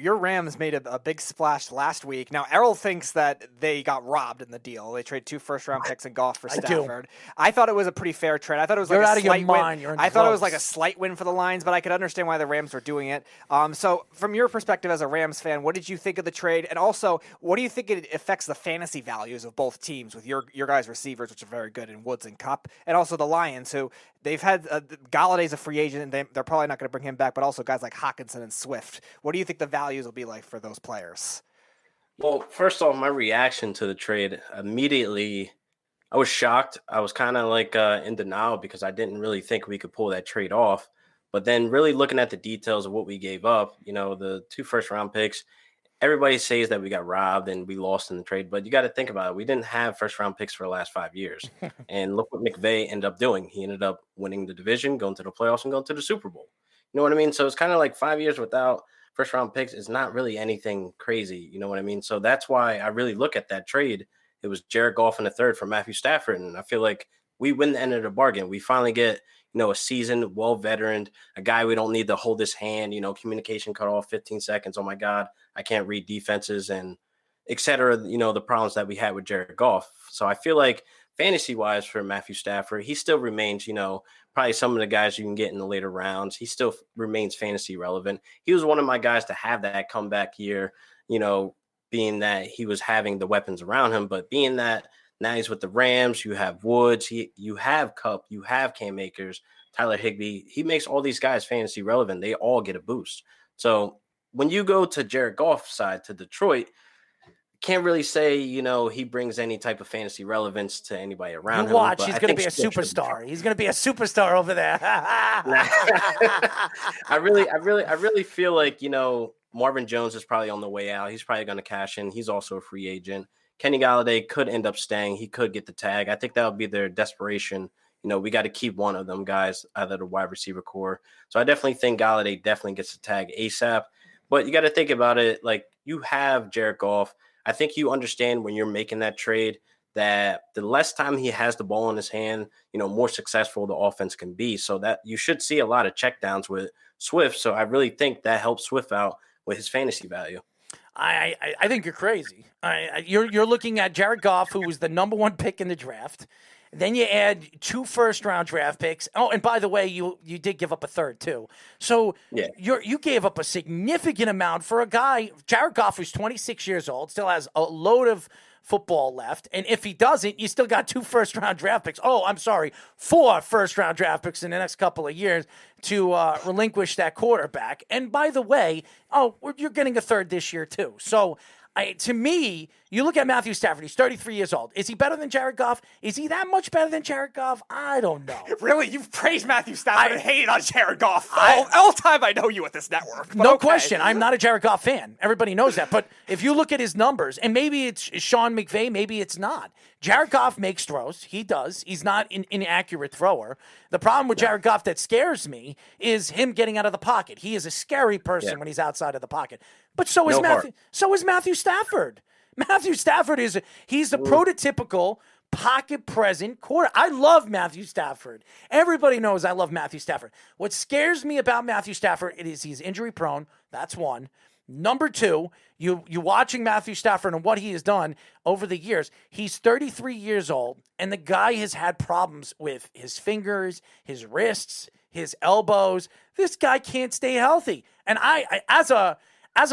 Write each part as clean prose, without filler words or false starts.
Your Rams made a big splash last week. Now, Errol thinks that they got robbed in the deal. They traded 2 first-round picks and Goff for Stafford. I thought it was a pretty fair trade. I thought it was You're like out a of your slight mind. win. I thought it was like a slight win for the Lions, but I could understand why the Rams were doing it. So, from your perspective as a Rams fan, what did you think of the trade? And also, what do you think it affects the fantasy values of both teams with your guys' receivers, which are very good in Woods and Kupp, and also the Lions, who they've had Galladay's a free agent, and they're probably not going to bring him back, but also guys like Hockenson and Swift. What do you think the values will be like for those players? Well, first off, my reaction to the trade immediately, I was shocked. I was kind of like in denial because I didn't really think we could pull that trade off. But then really looking at the details of what we gave up, the 2 first-round picks, everybody says that we got robbed and we lost in the trade. But you got to think about it. We didn't have first-round picks for the last 5 years. And look what McVay ended up doing. He ended up winning the division, going to the playoffs, and going to the Super Bowl. You know what I mean? So it's kind of like 5 years without first-round picks is not really anything crazy. You know what I mean? So that's why I really look at that trade. It was Jared Goff in the third for Matthew Stafford, and I feel like we win the end of the bargain. We finally get, a seasoned, well-veteraned, a guy we don't need to hold his hand, communication cut off 15 seconds. Oh, my God, I can't read defenses and et cetera, the problems that we had with Jared Goff. So I feel like fantasy-wise for Matthew Stafford, he still remains, probably some of the guys you can get in the later rounds. He still remains fantasy relevant. He was one of my guys to have that comeback year, being that he was having the weapons around him, but being that now he's with the Rams, you have Woods, you have Kupp, you have Cam Akers, Tyler Higbee. He makes all these guys fantasy relevant. They all get a boost. So when you go to Jared Goff's side, to Detroit, can't really say, he brings any type of fantasy relevance to anybody around him. Watch, he's going to be a superstar. He's going to be a superstar over there. I really feel like, Marvin Jones is probably on the way out. He's probably going to cash in. He's also a free agent. Kenny Galladay could end up staying. He could get the tag. I think that would be their desperation. We got to keep one of them guys out of the wide receiver core. So I definitely think Galladay definitely gets the tag ASAP. But you got to think about it. Like, you have Jared Goff. I think you understand when you're making that trade that the less time he has the ball in his hand, more successful the offense can be. So that you should see a lot of checkdowns with Swift. So I really think that helps Swift out with his fantasy value. I think you're crazy. You're looking at Jared Goff, who was the number 1 pick in the draft. Then you add 2 first-round draft picks. Oh, and by the way, you did give up a third too. So yeah. You gave up a significant amount for a guy. Jared Goff, who's 26 years old, still has a load of football left. And if he doesn't, you still got 2 first-round draft picks. Oh, I'm sorry, 4 first-round draft picks in the next couple of years to relinquish that quarterback. And by the way, you're getting a third this year too. So to me, you look at Matthew Stafford. He's 33 years old. Is he better than Jared Goff? Is he that much better than Jared Goff? I don't know. Really? You've praised Matthew Stafford and hated on Jared Goff all time I know you at this network. No question. I'm not a Jared Goff fan. Everybody knows that. But if you look at his numbers, and maybe it's Sean McVay, maybe it's not. Jared Goff makes throws. He does. He's not an inaccurate thrower. The problem with Jared Goff that scares me is him getting out of the pocket. He is a scary person when he's outside of the pocket. But so is Matthew Stafford. Matthew Stafford he's the prototypical pocket present quarter. I love Matthew Stafford. Everybody knows I love Matthew Stafford. What scares me about Matthew Stafford is he's injury prone. That's one. Number 2, you watching Matthew Stafford and what he has done over the years. He's 33 years old, and the guy has had problems with his fingers, his wrists, his elbows. This guy can't stay healthy. And I as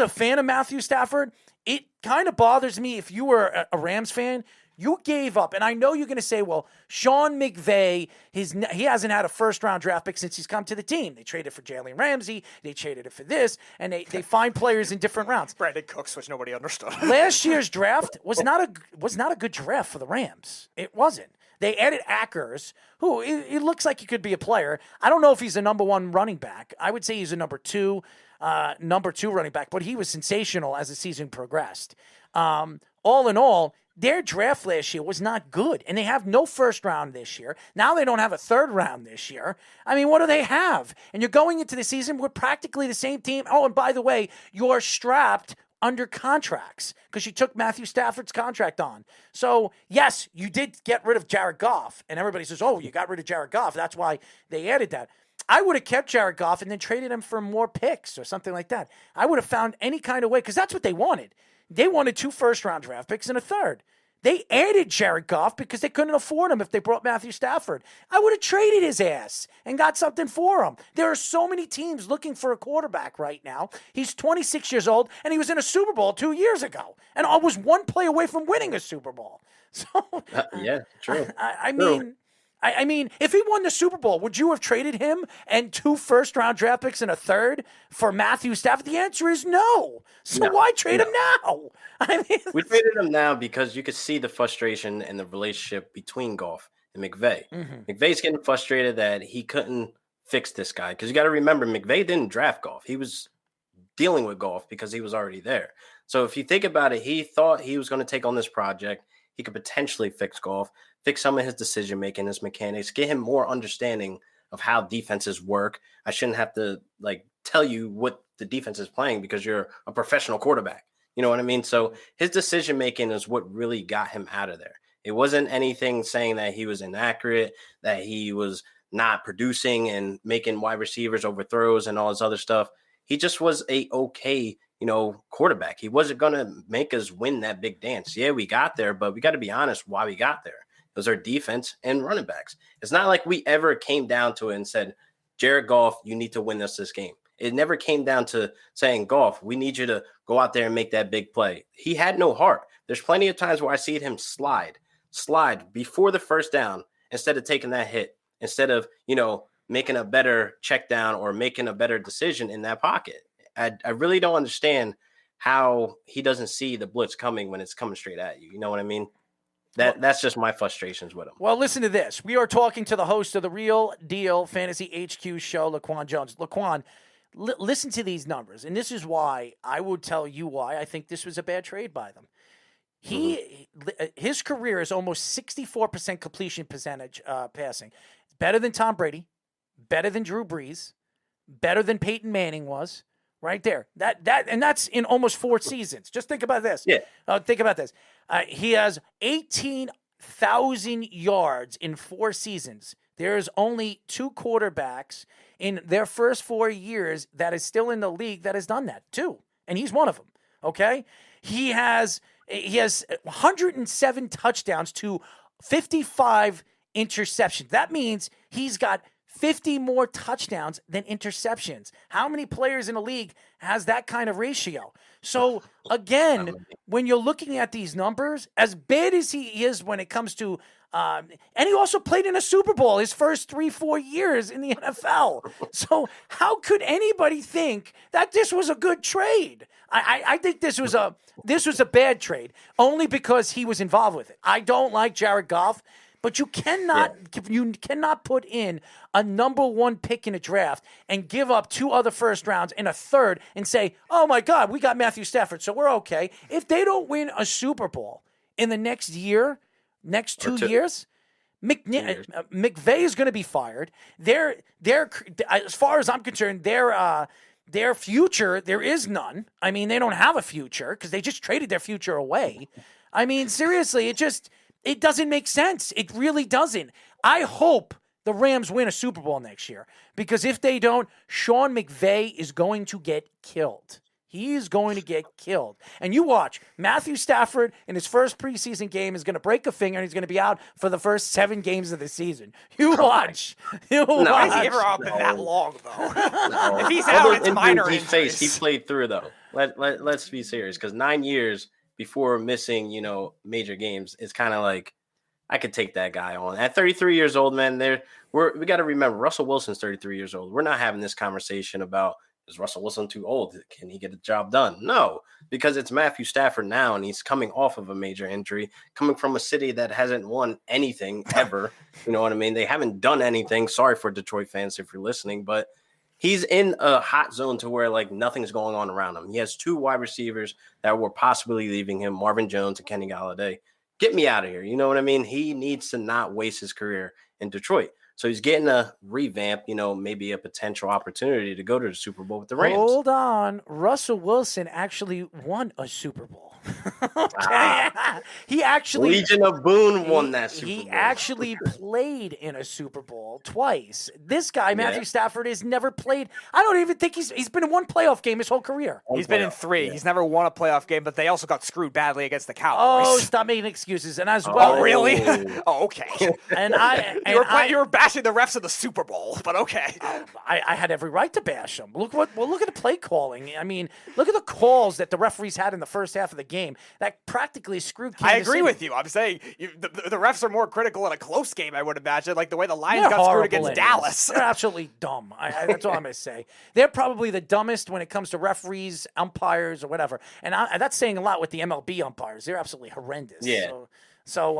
a fan of Matthew Stafford, it kind of bothers me. If you were a Rams fan, you gave up. And I know you're going to say, well, Sean McVay, he hasn't had a first-round draft pick since he's come to the team. They traded for Jalen Ramsey. They traded it for this. And they find players in different rounds. Brandon Cooks, which nobody understood. Last year's draft was not a good draft for the Rams. It wasn't. They added Akers, who it looks like he could be a player. I don't know if he's a number 1 running back. I would say he's a number 2 running back, but he was sensational as the season progressed. All in all, their draft last year was not good, and they have no first round this year. Now they don't have a third round this year. I mean, what do they have? And you're going into the season with practically the same team. Oh, and by the way, you're strapped under contracts because you took Matthew Stafford's contract on. So, yes, you did get rid of Jared Goff, and everybody says, oh, you got rid of Jared Goff. That's why they added that. I would have kept Jared Goff and then traded him for more picks or something like that. I would have found any kind of way, because that's what they wanted. They wanted 2 first-round draft picks and a third. They added Jared Goff because they couldn't afford him if they brought Matthew Stafford. I would have traded his ass and got something for him. There are so many teams looking for a quarterback right now. He's 26 years old, and he was in a Super Bowl 2 years ago. And I was 1 play away from winning a Super Bowl. So, yeah, true. I mean, if he won the Super Bowl, would you have traded him and 2 first-round draft picks and a third for Matthew Stafford? The answer is no. So why trade him now? I mean, we traded him now because you could see the frustration and the relationship between Goff and McVay. Mm-hmm. McVay's getting frustrated that he couldn't fix this guy, because you got to remember, McVay didn't draft Goff. He was dealing with Goff because he was already there. So if you think about it, he thought he was going to take on this project. He could potentially fix Goff, fix some of his decision-making, his mechanics, get him more understanding of how defenses work. I shouldn't have to tell you what the defense is playing because you're a professional quarterback. You know what I mean? So his decision-making is what really got him out of there. It wasn't anything saying that he was inaccurate, that he was not producing and making wide receivers overthrows and all this other stuff. He just was a okay quarterback. He wasn't going to make us win that big dance. Yeah, we got there, but we got to be honest why we got there. It was our defense and running backs. It's not like we ever came down to it and said, Jared Goff, you need to win us this game. It never came down to saying, Goff, we need you to go out there and make that big play. He had no heart. There's plenty of times where I see him slide before the first down instead of taking that hit, instead of, making a better check down or making a better decision in that pocket. I really don't understand how he doesn't see the blitz coming when it's coming straight at you. You know what I mean? That's just my frustrations with him. Well, listen to this. We are talking to the host of the Real Deal Fantasy HQ show, LaQuan Jones. LaQuan, listen to these numbers, and this is why I would tell you why I think this was a bad trade by them. His career is almost 64% completion percentage passing. Better than Tom Brady, better than Drew Brees, better than Peyton Manning was. Right there. And that's in almost 4 seasons. Just think about this. Yeah. Think about this. He has 18,000 yards in 4 seasons. There's only 2 quarterbacks in their first 4 years that is still in the league that has done that. 2. And he's one of them. Okay? He has 107 touchdowns to 55 interceptions. That means he's got 50 more touchdowns than interceptions. How many players in the league has that kind of ratio? So, again, when you're looking at these numbers, as bad as he is when it comes to and he also played in a Super Bowl his first 3-4 years in the NFL. So how could anybody think that this was a good trade? I think this was a bad trade, only because he was involved with it. I don't like Jared Goff. But you cannot put in a number 1 pick in a draft and give up 2 other first rounds and a third and say, oh, my God, we got Matthew Stafford, so we're okay. If they don't win a Super Bowl in the next year, next 2 years, McVay is going to be fired. They're as far as I'm concerned, their future, there is none. I mean, they don't have a future because they just traded their future away. I mean, seriously, it doesn't make sense. It really doesn't. I hope the Rams win a Super Bowl next year, because if they don't, Sean McVay is going to get killed. He is going to get killed. And you watch, Matthew Stafford in his first preseason game is going to break a finger and he's going to be out for the first 7 games of the season. You watch. Why is he ever out that long, though? No. If he's out, it's minor injuries. He played through, though. Let's be serious, because 9 years before missing, major games, it's kind of like, I could take that guy on. At 33 years old, man, we got to remember, Russell Wilson's 33 years old. We're not having this conversation about, is Russell Wilson too old? Can he get the job done? No, because it's Matthew Stafford now, and he's coming off of a major injury, coming from a city that hasn't won anything ever. You know what I mean? They haven't done anything. Sorry for Detroit fans if you're listening, but he's in a hot zone to where nothing's going on around him. He has 2 wide receivers that were possibly leaving him, Marvin Jones and Kenny Galladay. Get me out of here. You know what I mean? He needs to not waste his career in Detroit. So he's getting a revamp, maybe a potential opportunity to go to the Super Bowl with the Rams. Hold on. Russell Wilson actually won a Super Bowl. Okay, he actually Legion of Boone won that Super Bowl. He actually played in a Super Bowl twice. This guy, Matthew Stafford, has never played. I don't even think he's been in one playoff game his whole career. He's been in 3. Yeah. He's never won a playoff game, but they also got screwed badly against the Cowboys. Oh, stop making excuses. And as well, really? Oh, okay. And you were bashing the refs of the Super Bowl, but okay. I had every right to bash them. Look at the play calling. I mean, look at the calls that the referees had in the first half of the game that practically screwed Kansas I agree City. with you. I'm saying the refs are more critical in a close game, I would imagine, like the way the Lions got screwed against Dallas. They're absolutely dumb. That's all I'm going to say. They're probably the dumbest when it comes to referees, umpires, or whatever. And that's saying a lot with the MLB umpires. They're absolutely horrendous. Yeah. So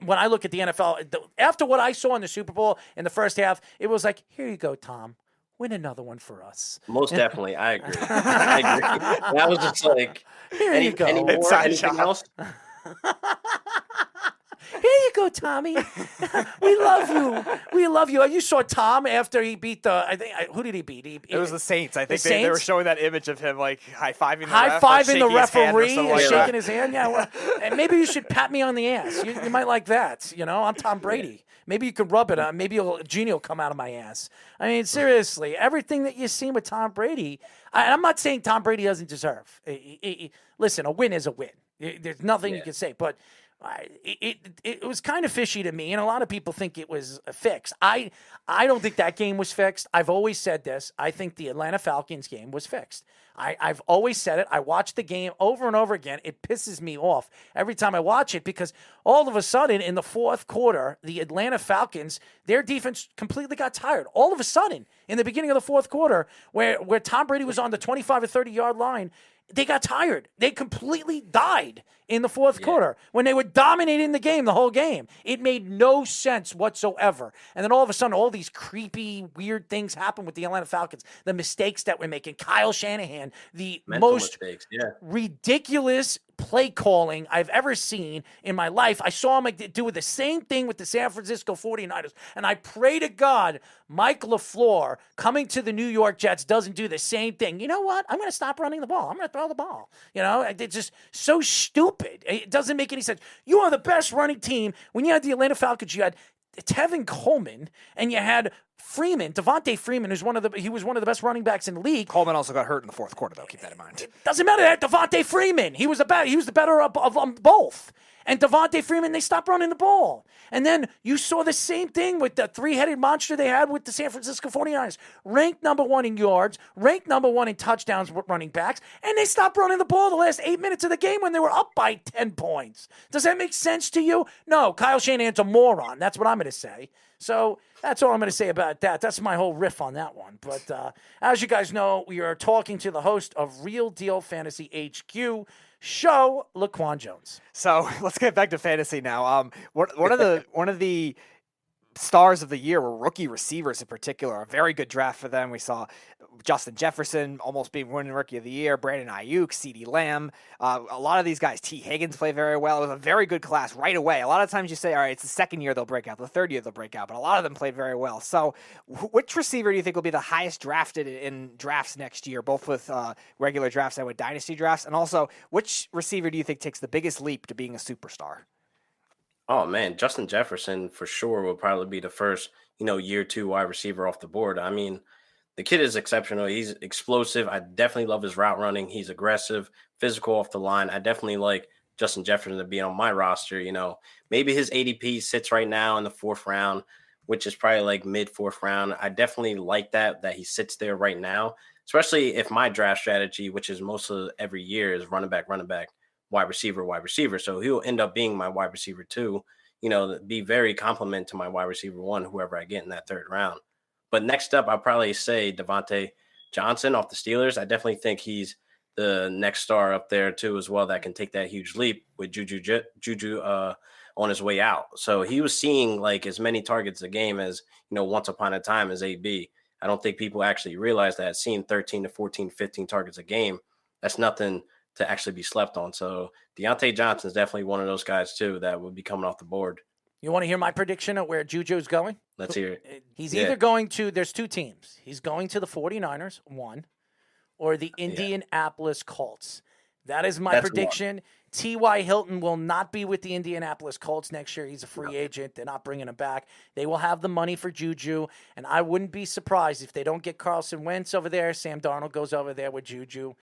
when I look at the NFL, after what I saw in the Super Bowl in the first half, it was like, here you go, Tom. Win another one for us. Most definitely. I agree. That was just like, here you go. Anything else? Here you go, Tommy. We love you. We love you. You saw Tom after he beat who did he beat? It was the Saints. I think they were showing that image of him like high-fiving the referee and shaking his hand. Yeah, well, and maybe you should pat me on the ass. You might like that. I'm Tom Brady. Maybe you can rub it on. Maybe a genie will come out of my ass. I mean, seriously, everything that you've seen with Tom Brady, I'm not saying Tom Brady doesn't deserve. Listen, a win is a win. There's nothing you can say, but it was kind of fishy to me, and a lot of people think it was a fix. I don't think that game was fixed. I've always said this. I think the Atlanta Falcons game was fixed. I've always said it. I watch the game over and over again. It pisses me off every time I watch it because all of a sudden in the fourth quarter, the Atlanta Falcons, their defense completely got tired. All of a sudden in the beginning of the fourth quarter where Tom Brady was on the 25 or 30-yard line, they got tired. They completely died in the fourth quarter when they were dominating the game the whole game. It made no sense whatsoever. And then all of a sudden, all these creepy, weird things happened with the Atlanta Falcons. The mistakes that we're making. Kyle Shanahan, the most ridiculous play calling I've ever seen in my life. I saw him do the same thing with the San Francisco 49ers. And I pray to God Mike LaFleur coming to the New York Jets doesn't do the same thing. You know what? I'm going to stop running the ball. I'm going to throw the ball. It's just so stupid. It doesn't make any sense. You are the best running team. When you had the Atlanta Falcons, you had Tevin Coleman and you had Devontae Freeman, he was one of the best running backs in the league. Coleman also got hurt in the fourth quarter, though. Keep that in mind. It doesn't matter that Devontae Freeman. He was the better of both. And Devontae Freeman, they stopped running the ball. And then you saw the same thing with the three-headed monster they had with the San Francisco 49ers. Ranked number 1 in yards, ranked number 1 in touchdowns with running backs, and they stopped running the ball the last 8 minutes of the game when they were up by 10 points. Does that make sense to you? No, Kyle Shanahan's a moron. That's what I'm going to say. So that's all I'm going to say about that. That's my whole riff on that one. But as you guys know, we are talking to the host of Real Deal Fantasy HQ show, LaQuan Jones. So let's get back to fantasy now. One of the stars of the year were rookie receivers in particular. A very good draft for them. We saw Justin Jefferson almost being winning rookie of the year, Brandon Ayuk, CeeDee Lamb. A lot of these guys, T. Higgins play very well. It was a very good class right away. A lot of times you say, all right, it's the second year they'll break out, the third year they'll break out, but a lot of them played very well. So which receiver do you think will be the highest drafted in drafts next year, both with regular drafts and with dynasty drafts? And also, which receiver do you think takes the biggest leap to being a superstar? Oh, man, Justin Jefferson for sure will probably be the first, year 2 wide receiver off the board. I mean, the kid is exceptional. He's explosive. I definitely love his route running. He's aggressive, physical off the line. I definitely like Justin Jefferson to be on my roster. Maybe his ADP sits right now in the 4th round, which is probably like mid-4th round. I definitely like that he sits there right now, especially if my draft strategy, which is most of every year, is running back, wide receiver. So he'll end up being my wide receiver 2, be very compliment to my wide receiver 1, whoever I get in that 3rd round. But next up, I'll probably say Diontae Johnson off the Steelers. I definitely think he's the next star up there too, as well, that can take that huge leap with Juju on his way out. So he was seeing like as many targets a game as, once upon a time as AB. I don't think people actually realize that seeing 13 to 14, 15 targets a game, that's nothing to actually be slept on. So Diontae Johnson is definitely one of those guys too that would be coming off the board. You want to hear my prediction of where Juju's going? Let's hear it. He's either going to, there's 2 teams. He's going to the 49ers, 1, or the Indianapolis Colts. That is my prediction. T.Y. Hilton will not be with the Indianapolis Colts next year. He's a free agent. They're not bringing him back. They will have the money for Juju, and I wouldn't be surprised if they don't get Carson Wentz over there. Sam Darnold goes over there with Juju.